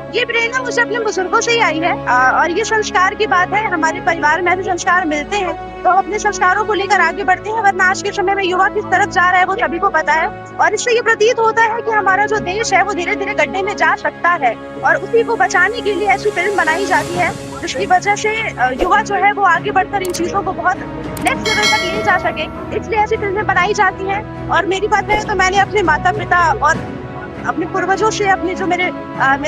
ये प्रेरणा मुझे अपने बुजुर्गों से ही आई है और ये संस्कार की बात है। हमारे परिवार में ऐसे संस्कार मिलते हैं तो हम अपने संस्कारों को लेकर आगे बढ़ते हैं, वरना आज के समय में युवा किस तरफ जा रहा है वो सभी को पता है। और इससे ये प्रतीत होता है कि हमारा जो देश है वो धीरे धीरे गड्ढे में जा सकता है और उसी को बचाने के लिए ऐसी फिल्म बनाई जाती है जिसकी वजह से युवा जो है वो आगे बढ़कर इन चीजों को बहुत नेक्स्ट लेवल तक ले जा सके, इसलिए ऐसी फिल्में बनाई जाती हैं। और मेरी बात है तो मैंने अपने माता पिता और अपने पूर्वजों से, अपने जो मेरे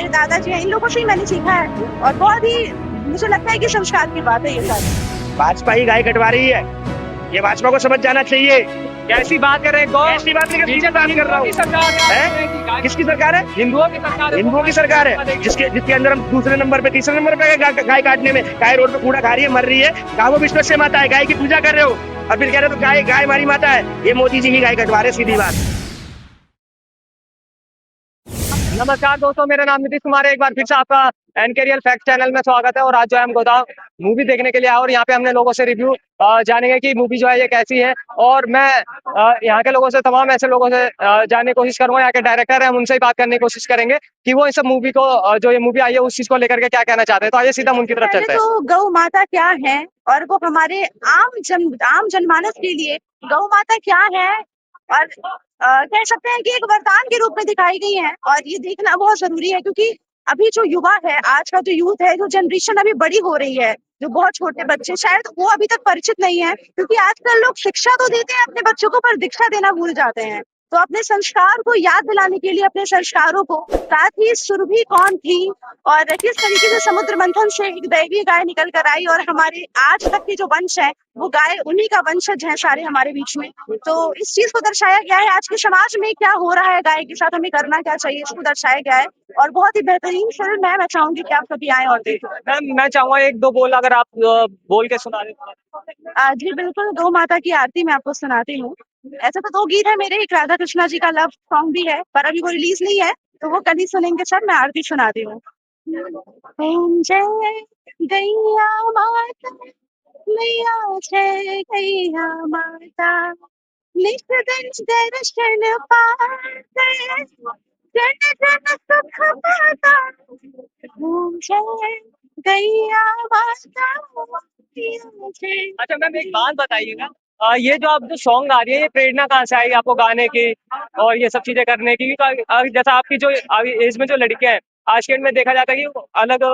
दादाजी हैं, इन लोगों से ही मैंने सीखा है और बहुत ही मुझे लगता है कि संस्कार की बात है ये सारी। भाजपा ही गाय कटवा रही है, ये भाजपा को समझ जाना चाहिए। कैसी बात कर रहे हैं? ऐसी बात नहीं, सीधे बात कर रहा हूँ। किसकी सरकार है? हिंदुओं की सरकार है। हिंदुओं की सरकार है, जिसके अंदर हम दूसरे नंबर पे, तीसरे नंबर पे गाय काटने में। गाय रोड पे कूड़ा खा रही है, मर रही है। कहा वो विश्व से माता है, गाय की पूजा कर रहे हो और फिर कह रहे हो तो गाय हमारी माता है। ये मोदी जी की गाय कटवा रहे, सीधी बात। नमस्कार दोस्तों, मेरा नाम नीतीश कुमार है। एक बार फिर से आपका एनके रियल फैक्ट चैनल में स्वागत है। और आज जो है हम गोदाम मूवी देखने के लिए आए और यहाँ पे हमने लोगों से रिव्यू जानेंगे कि मूवी जो है ये कैसी है। और मैं यहाँ के लोगों से, तमाम ऐसे लोगों से जानने की कोशिश करूंगा, यहाँ के डायरेक्टर है, हम उनसे ही बात करने की कोशिश करेंगे कि वो इस मूवी को, जो ये मूवी आई है उस चीज को लेकर के क्या कहना चाहते हैं। तो आइए सीधा उनकी तरफ चलते हैं। तो गौ माता क्या है और वो हमारे आम जनमानस के लिए गौ माता क्या है और कह सकते हैं कि एक वरदान के रूप में दिखाई गई है। और ये देखना बहुत जरूरी है क्योंकि अभी जो युवा है, आज का जो यूथ है, जो जनरेशन अभी बड़ी हो रही है, जो बहुत छोटे बच्चे शायद वो अभी तक परिचित नहीं है, क्योंकि आजकल लोग शिक्षा तो देते हैं अपने बच्चों को पर दीक्षा देना भूल जाते हैं। तो अपने संस्कार को याद दिलाने के लिए, अपने संस्कारों को, साथ ही सुरभि कौन थी और किस तरीके से समुद्र मंथन से एक दैवीय गाय निकल कर आई और हमारे आज तक के जो वंश है वो गाय उन्हीं का वंशज है सारे हमारे बीच में। तो इस चीज को दर्शाया गया है, आज के समाज में क्या हो रहा है गाय के साथ, हमें करना क्या चाहिए, इसको दर्शाया गया है। और बहुत ही बेहतरीन फिल्म है, मैं चाहूंगी कि आप कभी आए और देखें। मैम, मैं चाहूंगा एक दो बोल अगर आप बोल के सुना दें। जी बिल्कुल, गौ माता की आरती मैं आपको सुनाती हूँ। ऐसे तो दो गीत है मेरे, एक राधा कृष्णा जी का लव सॉन्ग भी है पर अभी वो रिलीज नहीं है, तो वो कल ही सुनेंगे सब। मैं आरती सुनाती हूँ। ओम जय गैया माता, मैया जय गैया माता, नित दिन दर्शन पाते, जन जन सुख पाता। ओम जय गैया माता, मैया जय। अच्छा मैम, एक बात बताइएगा, ये जो आप जो सॉन्ग आ रही है, ये प्रेरणा कहाँ से आई आपको गाने की और ये सब चीजें करने की? जैसा आपकी जो एज में जो लड़कियां हैं, आज के डेट में देखा जाता है कि वो अलग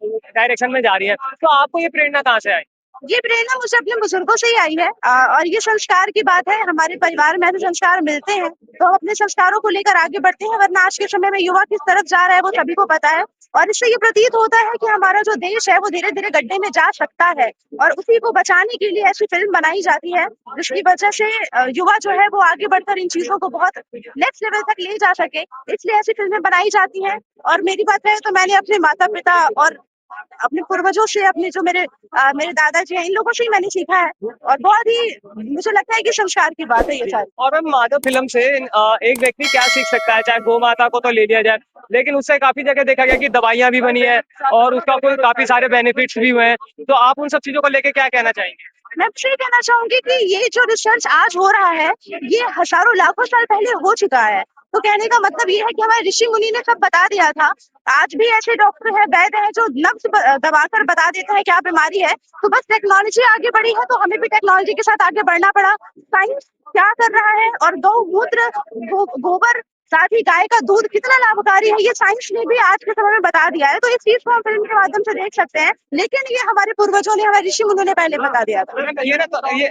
डायरेक्शन में जा रही है, तो आपको ये प्रेरणा कहाँ से आई? ये प्रेरणा मुझे अपने बुजुर्गों से ही आई है और ये संस्कार की बात है। हमारे परिवार में ऐसे संस्कार मिलते हैं तो हम अपने संस्कारों को लेकर आगे बढ़ते हैं, वरना आज के समय में युवा किस तरफ जा रहा है वो सभी को पता है। और इससे ये प्रतीत होता है कि हमारा जो देश है वो धीरे धीरे गड्ढे में जा सकता है और उसी को बचाने के लिए ऐसी फिल्म बनाई जाती है जिसकी वजह से युवा जो है वो आगे बढ़कर इन चीजों को बहुत नेक्स्ट लेवल तक ले जा सके, इसलिए ऐसी फिल्में बनाई जाती हैं। और मेरी बात है तो मैंने अपने माता पिता और अपने पूर्वजों से, अपने जो मेरे दादाजी हैं, इन लोगों से ही मैंने सीखा है और बहुत ही मुझे लगता है कि संस्कार की बात है ये सारी। और मैम, माधव फिल्म से एक व्यक्ति क्या सीख सकता है? चाहे गौ माता को तो ले लिया जाए, लेकिन उससे काफी जगह देखा गया कि दवाइयां भी बनी है और उसका कोई काफी सारे बेनिफिट्स भी हुए हैं। तो आप उन सब चीजों को लेके क्या कहना चाहेंगे? मैं बस ये कहना चाहूंगी कि ये जो रिसर्च आज हो रहा है ये हजारों लाखों साल पहले हो चुका है। तो कहने का मतलब ये है कि हमारे ऋषि मुनि ने सब बता दिया था। आज भी ऐसे डॉक्टर है, वैद्य है जो नब्ज दबाकर बता देते हैं क्या बीमारी है। तो बस टेक्नोलॉजी आगे बढ़ी है तो हमें भी टेक्नोलॉजी के साथ आगे बढ़ना पड़ा। साइंस क्या कर रहा है और गौमूत्र, गोबर, साथ ही गाय का दूध कितना लाभकारी है, ये साइंस ने भी आज के समय में बता दिया है। तो इस चीज को हम फिल्म के माध्यम से देख सकते हैं, लेकिन ये हमारे पूर्वजों ने, हमारे ऋषि मुनियों ने पहले बता दिया था।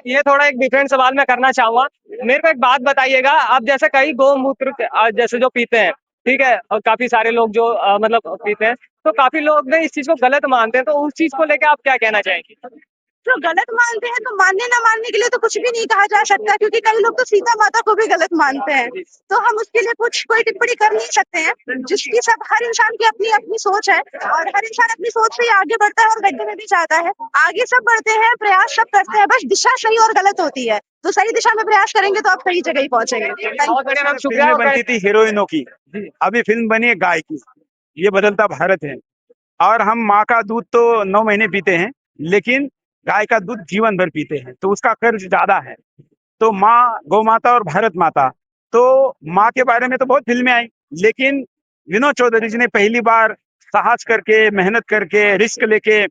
ये थोड़ा एक डिफरेंट सवाल मैं करना चाहूंगा। मेरे को एक बात बताइएगा, अब जैसे कई गौमूत्र जैसे जो पीते हैं, ठीक है, और काफी सारे लोग जो मतलब पीते हैं, तो काफी लोग ने इस चीज को गलत मानते हैं, तो उस चीज को लेके आप क्या कहना चाहेंगे? जो गलत मानते हैं तो मानने ना मानने के लिए तो कुछ भी नहीं कहा जा सकता, क्योंकि कई लोग तो सीता माता को भी गलत मानते हैं। तो हम उसके लिए कुछ कोई टिप्पणी कर नहीं सकते हैं। जिसकी सब, हर इंसान की अपनी अपनी सोच है और हर इंसान अपनी सोच से ही आगे बढ़ता है और गड्ढे में भी जाता है। आगे सब बढ़ते हैं, प्रयास सब करते हैं, बस दिशा सही और गलत होती है। तो सही दिशा में प्रयास करेंगे तो आप सही जगह ही पहुंचेंगे। बहुत बढ़िया मैम, शुक्रिया। फिल्में बनती थी हीरोइनों की, अभी फिल्म बनी है गाय की। ये बदलता भारत है। और हम माँ का दूध तो 9 महीने पीते हैं, लेकिन गाय का दूध जीवन भर पीते हैं, तो उसका कर्ज ज्यादा है। तो माँ, गौ माता और भारत माता, तो माँ के बारे में तो बहुत फिल्में आई, लेकिन विनोद चौधरी जी ने पहली बार साहस करके, मेहनत करके, रिस्क लेके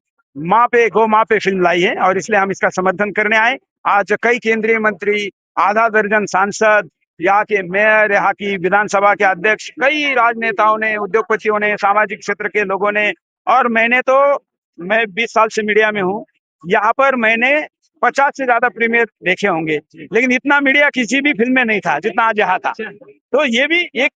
गौ माँ पे फिल्म लाई है और इसलिए हम इसका समर्थन करने आए। आज कई केंद्रीय मंत्री, आधा दर्जन सांसद, यहाँ के मेयर, यहाँ की विधानसभा के अध्यक्ष, कई राजनेताओं ने, उद्योगपतियों ने, सामाजिक क्षेत्र के लोगों ने, और मैं 20 साल से मीडिया में हूँ। यहाँ पर मैंने 50 से ज्यादा प्रीमियर देखे होंगे, लेकिन इतना मीडिया किसी भी फिल्म में नहीं था जितना आज यहाँ था। तो ये भी एक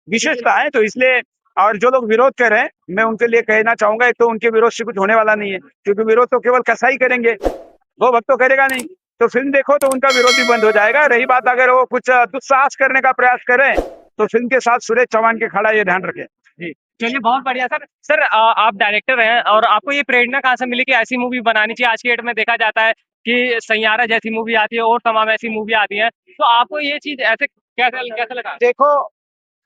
विशेषता है। तो इसलिए, और जो लोग विरोध कर रहे हैं, मैं उनके लिए कहना चाहूंगा, एक तो उनके विरोध से कुछ होने वाला नहीं है, क्योंकि विरोध तो केवल कसाई करेंगे, वो भक्त तो करेगा नहीं। तो फिल्म देखो तो उनका विरोध भी बंद हो जाएगा। रही बात अगर वो कुछ दुस्साहस करने का प्रयास करें तो फिल्म के साथ सुरेश चौहान के खड़ा, ये ध्यान रखें। जी, चलिए बहुत बढ़िया सर। सर आप डायरेक्टर हैं और आपको ये प्रेरणा कहाँ से मिली कि ऐसी मूवी बनानी चाहिए? आज की डेट में देखा जाता है कि सैयारा जैसी मूवी आती है और तमाम ऐसी मूवी आती है, तो आपको ये चीज ऐसे कैसे कैसे लगा? देखो,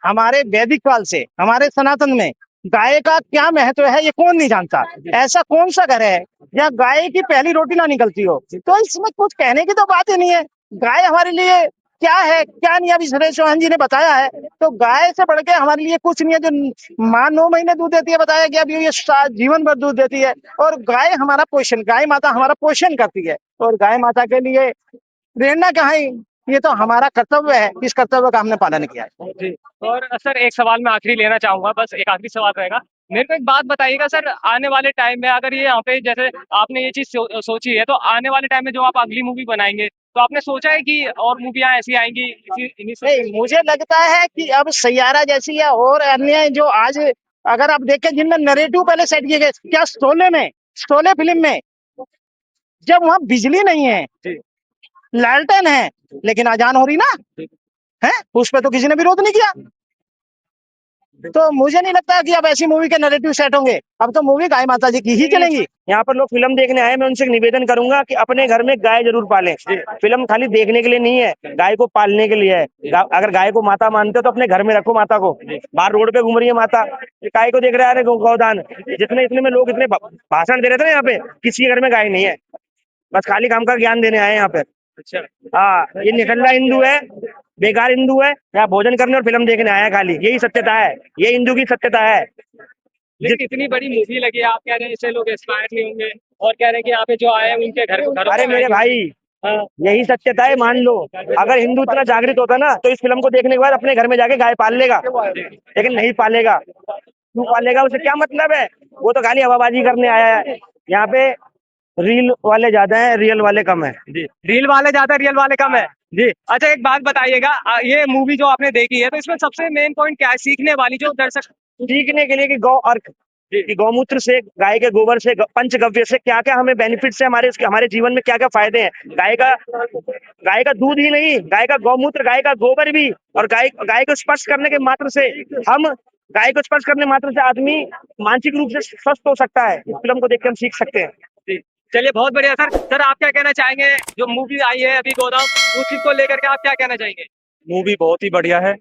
हमारे वैदिक काल से हमारे सनातन में गाय का क्या महत्व है ये कौन नहीं जानता। ऐसा कौन सा घर है जहाँ गाय की पहली रोटी ना निकलती हो? तो इसमें कुछ कहने की तो बात ही नहीं है। गाय हमारे लिए क्या है क्या नहीं, अभी सुरेश चौहान जी ने बताया है। तो गाय से बढ़ के हमारे लिए कुछ नहीं है। जो माँ 9 महीने दूध देती है, बताया गया, अभी ये जीवन भर दूध देती है। और गाय हमारा पोषण, गाय माता हमारा पोषण करती है। और गाय माता के लिए प्रेरणा कहाँ है? ये तो हमारा कर्तव्य है, इस कर्तव्य का हमने पालन किया है। जी। और सर एक सवाल मैं आखिरी लेना चाहूंगा, बस एक आखिरी सवाल रहेगा। मेरे को एक बात बताइएगा सर, आने वाले टाइम में अगर ये यहाँ पे जैसे आपने ये चीज सोची है, तो आने वाले टाइम में जो आप अगली मूवी बनाएंगे, तो आपने सोचा है कि और मूवियां ऐसी आएंगी नहीं, मुझे लगता है कि अब सैयारा जैसी या और अन्य जो आज अगर आप देखें जिनमें नरेटिव पहले सेट किए गए, क्या शोले फिल्म में जब वहां बिजली नहीं है, लालटेन है, लेकिन अजान हो रही ना है, उस पर तो किसी ने विरोध नहीं किया। तो मुझे नहीं लगता कि अब ऐसी मूवी के नैरेटिव सेट होंगे। अब तो मूवी गाय माता जी की ही चलेंगी। यहाँ पर लोग फिल्म देखने आए, मैं उनसे निवेदन करूंगा कि अपने घर में गाय जरूर पालें। फिल्म खाली देखने के लिए नहीं है, गाय को पालने के लिए है। अगर गाय को माता मानते हो तो अपने घर में रखो माता को। बाहर रोड पे घूम रही है माता, गाय को देख रहे हैं गौदान, जितने इतने में लोग इतने भाषण दे रहे थे ना, यहाँ पे किसी के घर में गाय नहीं है, बस खाली काम का ज्ञान देने आए यहाँ पे। अच्छा। हाँ, ये निकल्ला हिंदू है, बेकार हिंदू है, यहाँ भोजन करने और फिल्म देखने आया खाली, यही सत्यता है, ये हिंदू की सत्यता है। लेकिन इतनी बड़ी मूवी लगी है, आप कह रहे हैं इससे लोग इंस्पायर नहीं होंगे और कह रहे हैं कि यहाँ पे जो आए हैं उनके घर। अरे मेरे भाई, यही सत्यता है, मान लो। अगर हिंदू इतना जागृत होता ना तो इस फिल्म को देखने के बाद अपने घर में जाके गाय पाल लेगा, लेकिन नहीं पालेगा। क्यों पालेगा? उसे क्या मतलब है? वो तो खाली हवाबाजी करने आया है। यहाँ पे रील वाले ज्यादा है, रियल वाले कम है। जी, रील वाले ज्यादा है, रियल वाले कम है। जी। अच्छा एक बात बताइएगा, ये मूवी जो आपने देखी है तो इसमें सबसे मेन पॉइंट क्या है सीखने वाली, जो दर्शक सीखने के लिए कि गौ अर्क, कि गौमूत्र से, गाय के गोबर से, पंचगव्य से क्या क्या हमें बेनिफिट्स है, हमारे जीवन में क्या क्या फायदे हैं। गाय का दूध ही नहीं, गाय का गौमूत्र, गाय का गोबर भी, और गाय को स्पर्श करने के मात्र से गाय को स्पर्श करने मात्र से आदमी मानसिक रूप से स्वस्थ हो सकता है। इस फिल्म को देखकर हम सीख सकते हैं। जी। चलिए बहुत बढ़िया सर। सर आप क्या कहना चाहेंगे, जो मूवी आई है अभी गोदाम, उस चीज को लेकर के आप क्या कहना चाहेंगे? मूवी बहुत ही बढ़िया है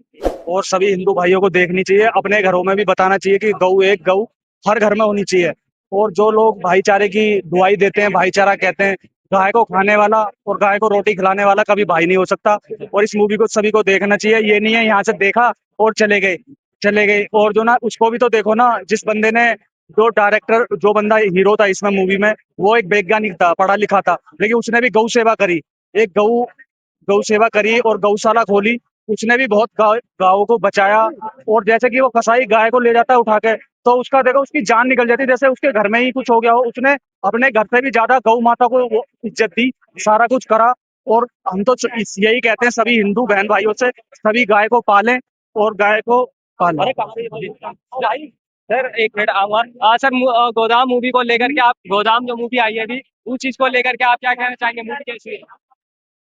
और सभी हिंदू भाइयों को देखनी चाहिए। अपने घरों में भी बताना चाहिए कि गौ हर घर में होनी चाहिए। और जो लोग भाईचारे की दुआई देते हैं, भाईचारा कहते हैं, गाय को खाने वाला और गाय को रोटी खिलाने वाला कभी भाई नहीं हो सकता। और इस मूवी को सभी को देखना चाहिए। ये नहीं है यहाँ से देखा और चले गए। और जो ना, उसको भी तो देखो ना, जिस बंदे ने, जो बंदा हीरो था इसमें मूवी में, वो एक वैज्ञानिक था, पढ़ा लिखा था, लेकिन उसने भी गौ सेवा करी। एक गौ सेवा करी और गौशाला खोली। उसने भी बहुत गायों को बचाया। और जैसे कि वो कसाई गाय को ले जाता है उठा के, तो उसका देखो, उसकी जान निकल जाती, जैसे उसके घर में ही कुछ हो गया हो। उसने अपने घर से भी ज्यादा गौ माता को वो इज्जत दी, सारा कुछ करा। और हम तो यही कहते हैं सभी हिंदू बहन भाइयों से, सभी गाय को पालें और गाय को पालें। सर एक मिनट आऊंगा। सर गोदाम मूवी को लेकर के आप, गोदाम जो मूवी आई है अभी, उस चीज को लेकर के आप क्या कहना चाहेंगे? मूवी कैसी है?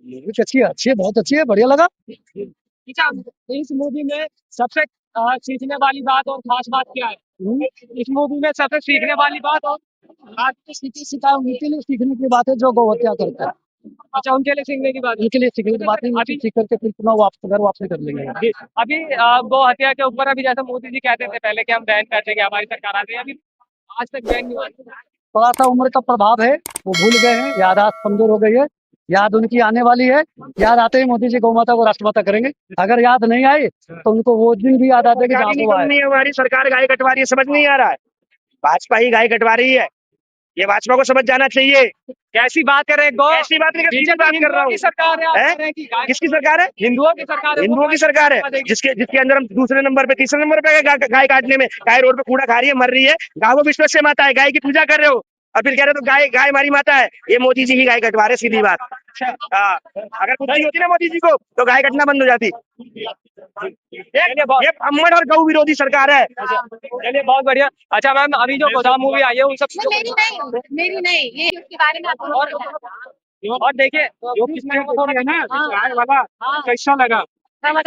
मूवी अच्छी है, बहुत अच्छी है, बढ़िया लगा। अच्छा, इस मूवी में सबसे सीखने वाली बात और खास बात क्या है? इस मूवी में सबसे सीखने वाली बात और आज तो उनके लिए सीखने की बात है जो गौ हत्या करता है। अच्छा, उनके लिए सीखने की बात है। उनके लिए सीखने की बात है, सीख करके फिर पुनः वापस कर लेंगे। जी। अभी गौ हत्या के ऊपर अभी जैसे मोदी जी कहते थे पहले कि हम बैन कर देंगे, हमारी सरकार आ गई, अभी आज तक बैन नहीं हुआ। थोड़ा सा उम्र का प्रभाव है, वो भूल गए हैं, याददाश्त कमजोर हो गई है। याद उनकी आने वाली है। याद आते ही मोदी जी गौ माता को राष्ट्रमाता करेंगे। अगर याद नहीं आई तो उनको वो दिन भी याद आते कि जहाँ से वो आए। हमारी सरकार गाय कटवा रही है, समझ नहीं आ रहा है। भाजपा ही गाय कटवा रही है, ये भाजपा को समझ जाना चाहिए। कैसी बात कर रहे हैं? गौ ऐसी बात नहीं, सीधी बीजेपी बात कर रहा हिंदुओं हूँ। की सरकार है, आप हैं? कह रहे हैं कि गाय किसकी सरकार है? हिंदुओं की सरकार है, वो हिंदुओं की सरकार है, देगी। जिसके जिसके अंदर हम दूसरे नंबर पे तीसरे नंबर पे गाय काटने में, गाय रोड पे कूड़ा खा रही है, मर रही है। गावो विश्व से माता है, गाय की पूजा कर रहे हो और फिर कह रहे हो तो गाय गाय हमारी माता है। ये मोदी जी की गाय कटवा रहे, सीधी बात। हाँ, अगर बुद्धि होती ना मोदी जी को तो गाय कटना बंद हो जाती। ये ब्राह्मण और गौ विरोधी सरकार है। चलिए बहुत बढ़िया। अच्छा मैम, अभी जो गोदाम मूवी आई है उन सब मेरी नहीं, ये उसके बारे में आपको और देखिए जो किसने है ना गाय वाला कैसा लगा? बहुत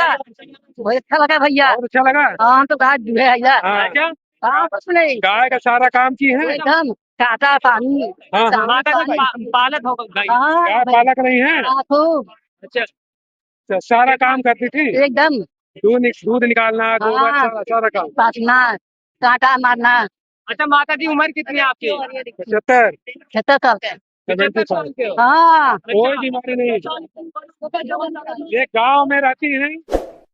अच्छा लगा भैया। बहुत अच्छा लगा। हाँ तो गाय जो है भैया। हाँ, क्या हाँ कुछ नहीं, गाय का सारा काम की है। एकदम काटा पानी। हाँ, हाँ। माता का पालक होगा गाय। हाँ गाय पालक नहीं है, खूब अच्छा, तो सारा काम करती थी। एकदम। दूध निकालना, गोबर, हाँ सारा काम। काटना, काटा मारना। अच्छा माता की उम्र कितनी है आपकी? 75, 76 साल 70 साल। के हो? हाँ कोई बीमारी नहीं है। ये गांव में रहती है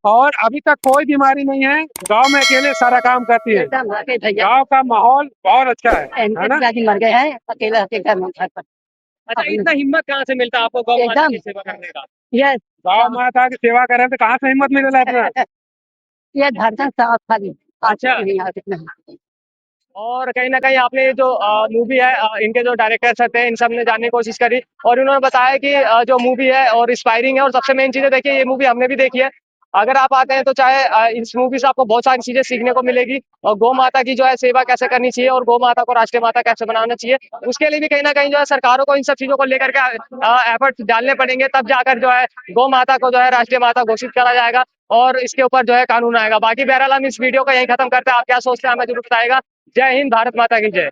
और अभी तक कोई बीमारी नहीं है। गांव में अकेले सारा काम करती है। एकदम रखे भैया। गांव का माहौल बहुत अच्छा है ना? पिताजी मर गए हैं, अकेले अकेले घर पर। अच्छा, इतना हिम्मत कहाँ से मिलता है आपको गौ माता एकदम। की सेवा करने का? ये गांव माता की सेवा करें तो कहाँ से हिम्मत मिलेगा इतना? ये धड़कन साफ खाली। अच्छा। नहीं आ कितना। और कहीं ना कहीं आपने जो मूवी है, इनके जो डायरेक्टर्स थे इन सब ने जानने की कोशिश करी और इन्होंने बताया कि जो मूवी है और इंस्पायरिंग है और सबसे मेन चीजें देखिए, ये मूवी हमने भी देखी है। अगर आप आते हैं तो चाहे इस मूवी से आपको बहुत सारी चीजें सीखने को मिलेगी और गौ माता की जो है सेवा कैसे करनी चाहिए और गौ माता को राष्ट्रीय माता कैसे बनाना चाहिए, उसके लिए भी कहीं ना कहीं जो है सरकारों को इन सब चीजों को लेकर के एफर्ट्स डालने पड़ेंगे, तब जाकर जो है गौ माता को जो है राष्ट्रीय माता घोषित करा जाएगा और इसके ऊपर जो है कानून आएगा। बाकी बहरहाल हम इस वीडियो को यहीं खत्म करते हैं। आप क्या सोचते हैं हमें जरूर बताएगा। जय हिंद, भारत माता की जय।